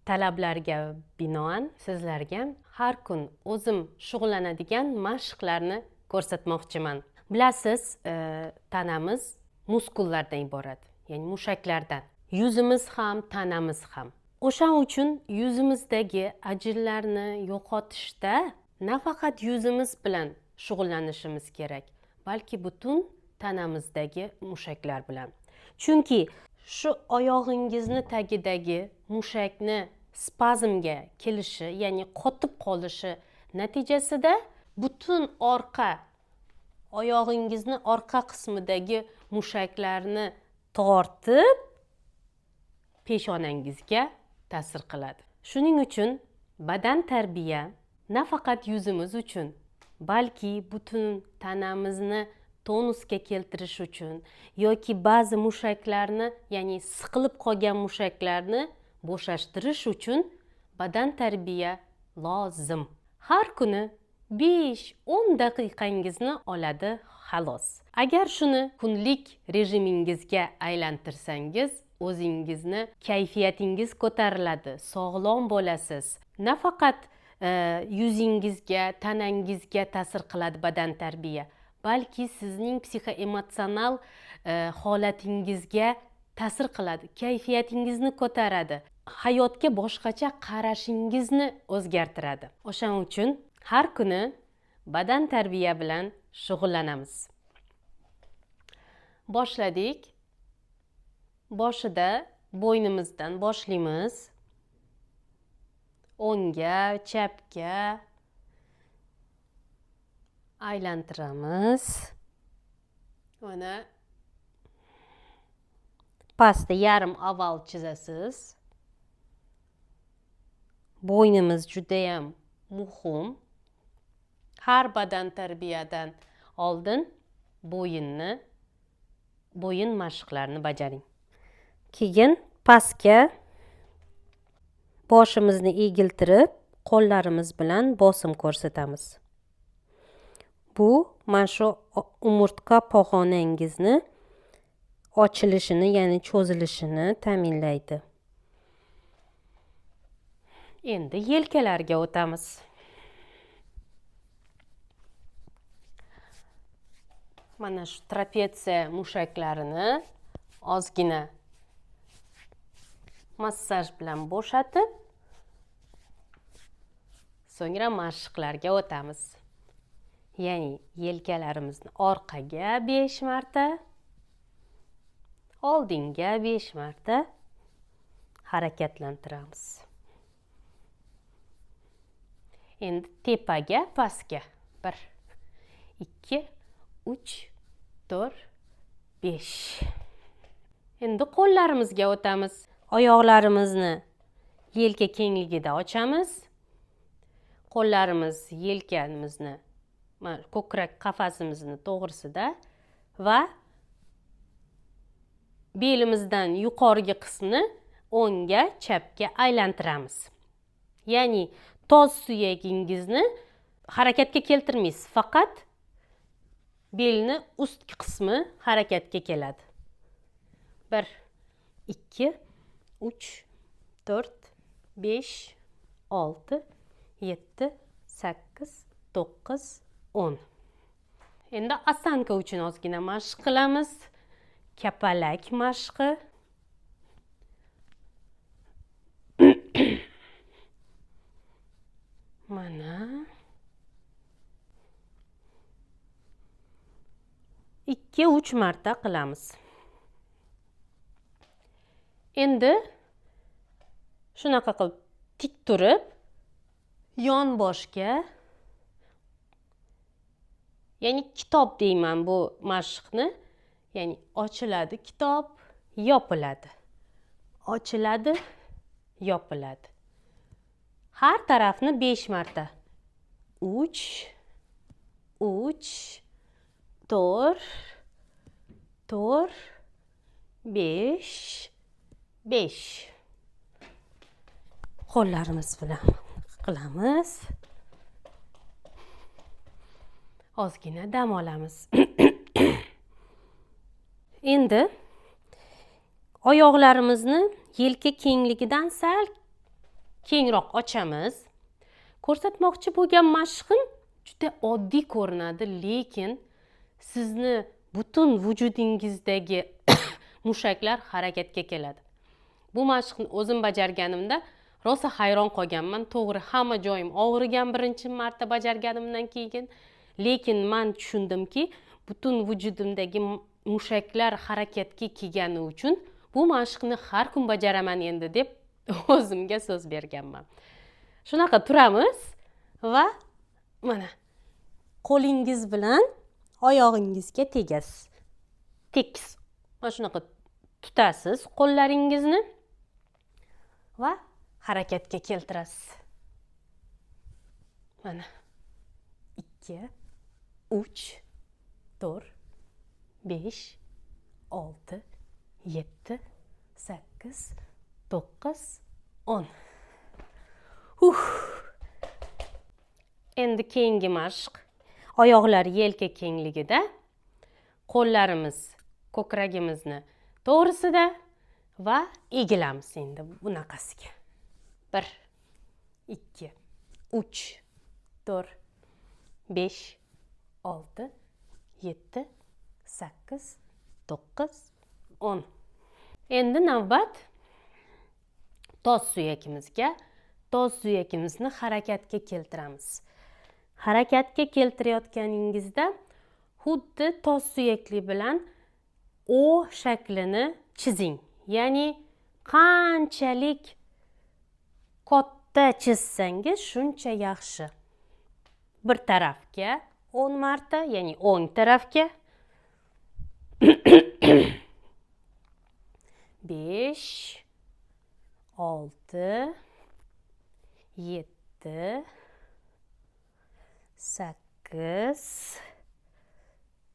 talablarga binoan sizlarga har kun o'zim shug'ullanadigan mashqlarni ko'rsatmoqchiman. Bilasiz, tanamiz muskullardan iborat, ya'ni mushaklardan. Yuzimiz ham, tanamiz ham. O'shaning uchun yuzimizdagi ajinlarni yo'qotishda nafaqat yuzimiz bilan shug'ullanishimiz kerak, balki butun tanamizdagi mushaklar bilan. Chunki shu oyog'ingizni tagidagi mushakni spazmga kelishi, ya'ni qotib qolishi natijasida butun oyog'ingizni orqa qismidagi mushaklarni tortib peshonangizga ta'sir qiladi. Shuning uchun badan tarbiya nafaqat yuzimiz uchun, balki butun tanamizni tonusga keltirish uchun yoki ba'zi mushaklarni, ya'ni siqilib qolgan mushaklarni bo'shashtirish uchun badan tarbiya lozim. Har kuni 5-10 daqiqangizni oladi xolos. Agar shuni kunlik rejimingizga aylantirsangiz, o'zingizni kayfiyatingiz ko'tariladi, sog'lom bo'lasiz. Nafaqat yuzingizga, tanangizga ta'sir qiladi badan tarbiya, balki sizning psixoemotsional holatingizga ta'sir qiladi, kayfiyatingizni ko'taradi, hayotga boshqacha qarashingizni o'zgartiradi. O'shaning uchun har kuni badan tarbiya bilan shug'ullanamiz. Boshladik. Boshida bo'ynimizdan boshlaymiz. O'ngga, chapga aylantiramiz. Mana pastda yarim oval chizasiz. Bo'ynimiz juda ham muhim. Har badan tarbiyadan oldin bo'yin mashqlarini bajaring. Keyin pastga boshimizni egiltirib, qo'llarimiz bilan bosim ko'rsatamiz. Bu mana shu umurtqa pog'onangizni ochilishini, ya'ni cho'zilishini ta'minlaydi. Endi yelkalarga o'tamiz. Mana shu trapetsiya mushaklarini ozgina massaj bilan bo'shatib, so'ngra mashqlarga o'tamiz. Ya'ni yelkalarimizni orqaga 5 marta, oldinga 5 marta harakatlantiramiz. Endi tepaga, pastga 1, 2, 3, 4, 5. Endi qo'llarimizga o'tamiz. Oyoqlarimizni yelka kengligida ochamiz. Qo'llarimiz yelkamizni, ko'krak qafasimizni to'g'risida va belimizdan yuqorgi qismni o'ngga, chapga aylantiramiz. Ya'ni tos suyagingizni harakatga keltirmaysiz, faqat belni ustki qismi harakatga keladi. 1, 2, 3, 4, 5, 6, 7, 8, 9, 10. Endi osanka uchun ozgina mashq qilamiz. Kapalak mashqi. Mana 2-3 marta qilamiz. Endi shunaqa qilib tik turib, yon boshga, ya'ni kitob deyman bu mashqni, ya'ni ochiladi kitob, yopiladi. Ochiladi, yopiladi. Har tarafni 5 marta. 3, 3, 4, 4, 5, 5. Qo'llarimiz bilan qilamiz. Ozgina dam olamiz. Endi oyoqlarimizni yelka kengligidan sal kengroq ochamiz. Ko'rsatmoqchi bo'lgan mashqim juda oddiy ko'rinadi, lekin sizni butun vujudingizdagi mushaklar harakatga keladi. Bu mashqni o'zim bajarganimda rosa hayron qolganman. To'g'ri, hamma joyim og'rigan birinchi marta bajarganimdan keyin, lekin men tushundimki, butun vujudimdagi mushaklar harakatga kelgani uchun bu mashqni har kun bajaraman endi deb o'zimga so'z berganman. Shunaqa turamiz va mana qo'lingiz bilan oyog'ingizga tegasiz. Tekis. Mana shunaqa tutasiz qo'llaringizni va harakatga keltirasiz. Mana 2, 3, 4, 5, 6, 7, 8, 9, 10. Endi keyingi mashq. Oyoqlar yelka kengligida, qo'llarimiz ko'kragimizni to'g'risida va egilamiz endi bunaqasiga. 1, 2, 3, 4, 5, 6, 7, 8, 9, 10. Endi navbat tos suyagimizga. Tos suyagimizni harakatga keltiramiz. Harakatga keltirayotganingizda xuddi tos suyakli bilan O shaklini chizing. Ya'ni qanchalik katta chizsangiz shuncha yaxshi. Bir tarafga 10 marta, ya'ni o'ng tarafga 5, 6, 7, 8,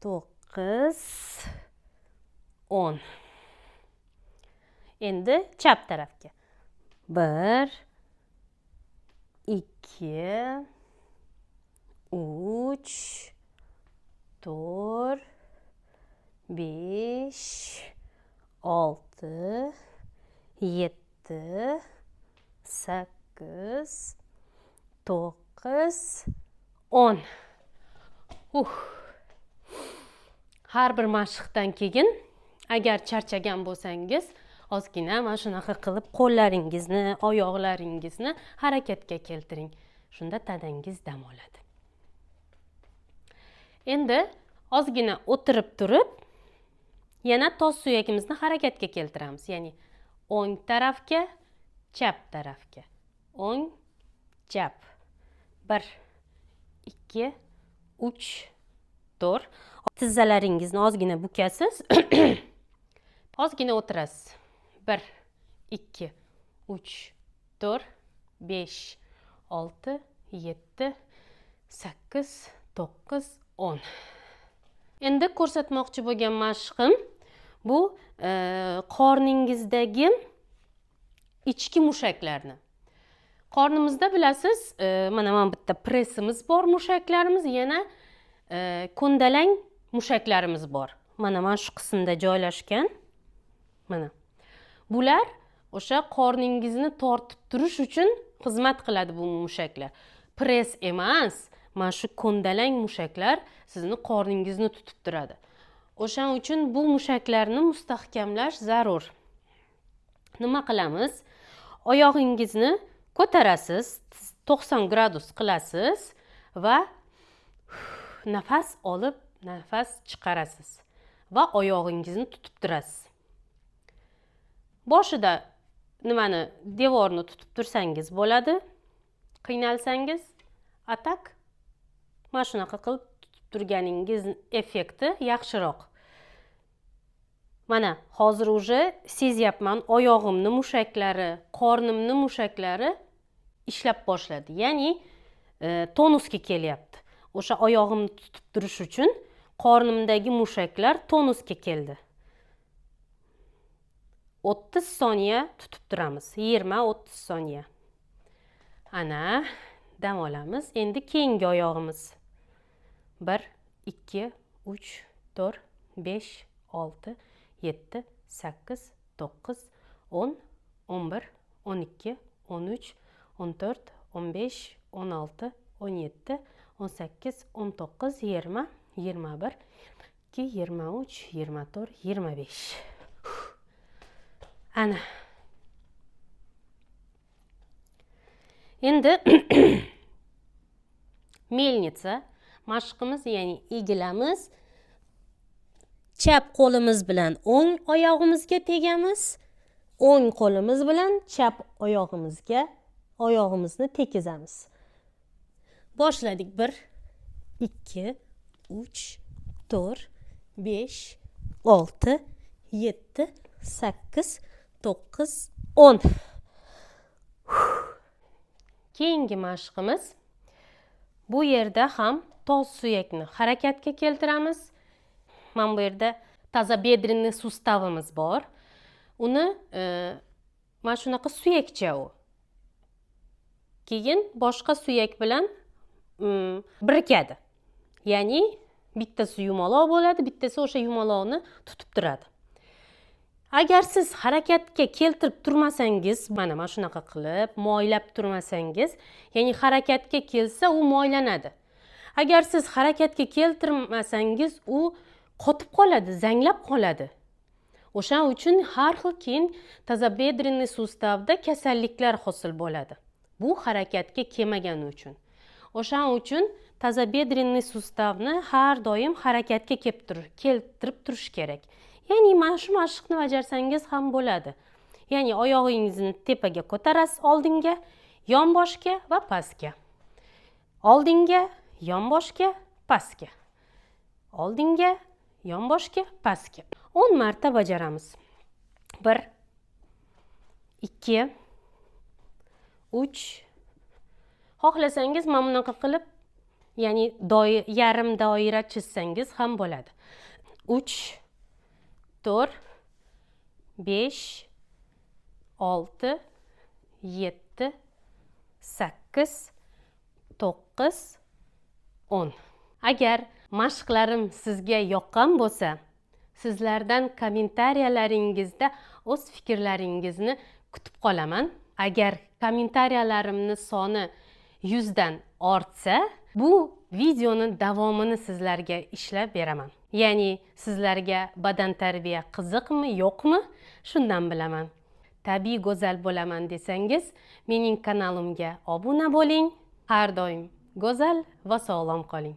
9, 10. Endi chap tarafga 1, 2, 3, 4, 5, 6, 7, 8, 9, 10. Har bir mashqdan keyin agar charchagan bo'lsangiz, ozgina mana shunaqa qilib qo'llaringizni, oyoqlaringizni harakatga keltiring. Shunda tanangiz dam oladi. Endi ozgina o'tirib turib, yana tos suyagimizni harakatga keltiramiz. Ya'ni o'ng tarafga, chap tarafga. O'ng, chap. 1, 2, 3, 4. Tizzalaringizni ozgina bukasiz. Ozgina o'tirasiz. 1, 2, 3, 4, 5, 6, 7, 8, 9, 10. Endi ko'rsatmoqchi bo'lgan mashqim bu qorningizdagi ichki mushaklarni. Qornimizda bilasiz, mana bitta pressimiz bor, mushaklarimiz, yana ko'ndalang mushaklarimiz bor. Mana shu qismda joylashgan. Mana. Bular o'sha qorningizni tortib turish uchun xizmat qiladi bu mushaklar. Press emas, mana shu ko'ndalang mushaklar sizni qorningizni tutib turadi. O'shaning uchun bu mushaklarni mustahkamlash zarur. Nima qilamiz? Oyog'ingizni ko'tarasiz, 90 gradus qilasiz va nafas olib, nafas chiqarasiz va oyog'ingizni tutib turasiz. Boshida nimani, devorni tutib tursangiz bo'ladi. Qiynalsangiz, atak mana shunaqa qilib tutib turganingiz effekti yaxshiroq. Mana hozir uje sezyapman, oyog'imni mushaklari, qornimni mushaklari ishlab boshladi. Ya'ni tonusga kelyapti. O'sha oyog'imni tutib turish uchun qornimdagi mushaklar tonusga keldi. 30 soniya tutib turamiz. 20-30 soniya. Ana, dam olamiz. Endi keyingi oyog'imiz. 1, 2, 3, 4, 5, 6, 7, 8, 9, 10, 11, 12, 13, 14, 15, 16, 17, 18, 19, 20, 21, 22, 23, 24, 25. Ana. Endi melnitsa mashqimiz, ya'ni egilamiz. Chap qo'limiz bilan o'ng oyog'imizga tegamiz. O'ng qo'limiz bilan chap oyog'imizni tekizamiz. Boshladik. 1, 2, 3, 4, 5, 6, 7, 8, 9, 10. Keyingi mashqimiz, bu yerda ham tos suyakni harakatga keltiramiz. Mana bu yerda tazobedrenniy sustavimiz bor. Uni mana shunaqa suyakcha u. Keyin boshqa suyak bilan birikadi. Ya'ni bittasi yumaloq bo'ladi, bittasi o'sha yumaloqni tutib turadi. Agar siz harakatga keltirib turmasangiz, mana shunaqa qilib moylab turmasangiz, ya'ni harakatga kelsa u moylanadi. Agar siz harakatga keltirmasangiz, u qotib qoladi, zanglab qoladi. O'shaning uchun har xil keyin tazobedrenniy sustavda kasalliklar hosil bo'ladi. Bu harakatga kelmagani uchun. O'shaning uchun tazobedrenniy sustavni har doim harakatga keltirib turish kerak. Ya'ni mana shu mashqni bajarsangiz ham bo'ladi. Ya'ni oyog'ingizni tepaga ko'tarasiz, oldinga, yonboshga va pastga. Oldinga, yonboshga, pastga. Oldinga, yonboshga, pastga. 10 marta bajaramiz. 1, 2, 3. Xohlasangiz mana bunaqa qilib, ya'ni yarim doira chizsangiz ham bo'ladi. 3, 4, 5, 6, 7, 8, 9, 10. Agar mashqlarim sizga yoqqan bo'lsa, sizlardan kommentariyalaringizda o'z fikrlaringizni kutib qolaman. Agar kommentariyalarimni soni 100 dan ortsa, bu videoni davomini sizlarga ishlab beraman. Ya'ni sizlarga badan tarbiya qiziqmi, yo'qmi, shundan bilaman. Tabiiy go'zal bo'laman desangiz, mening kanalimga obuna bo'ling. Har doim go'zal va sog'lom qoling.